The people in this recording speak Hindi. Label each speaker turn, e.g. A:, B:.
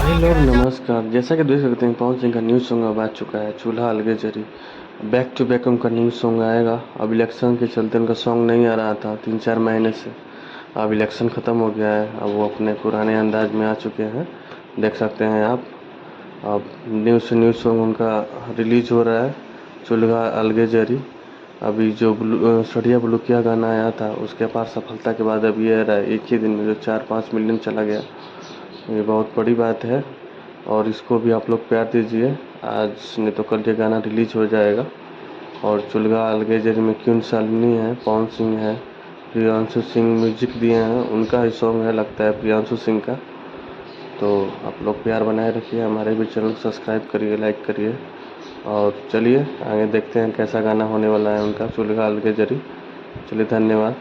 A: भाई लोग नमस्कार। जैसा कि देख सकते हैं पवन सिंह का न्यू सॉन्ग अब आ चुका है, चूल्हा अलगे जरी। बैक टू बैक उनका न्यू सॉन्ग आएगा। अब इलेक्शन के चलते उनका सॉन्ग नहीं आ रहा था 3-4 महीने से। अब इलेक्शन ख़त्म हो गया है, अब वो अपने पुराने अंदाज में आ चुके हैं, देख सकते हैं आप। अब न्यू से न्यू सॉन्ग उनका रिलीज हो रहा है, चूल्हा अलगे जरी। अभी जो सड़िया बुलुकिया गाना आया था उसके अपार सफलता के बाद अब ये आ रहा है, एक ही दिन में जो 4-5 मिलियन चला गया, ये बहुत बड़ी बात है। और इसको भी आप लोग प्यार दीजिए, आज नहीं तो कल ये गाना रिलीज हो जाएगा। और चुलगा अलगे जरी में क्यों शालिनी है, पवन सिंह है, प्रियांशु सिंह म्यूजिक दिए हैं, उनका ही सॉन्ग है लगता है, प्रियांशु सिंह का। तो आप लोग प्यार बनाए रखिए, हमारे भी चैनल को सब्सक्राइब करिए, लाइक करिए। और चलिए आगे देखते हैं कैसा गाना होने वाला है उनका, चुलगा अलगे जरी। चलिए धन्यवाद।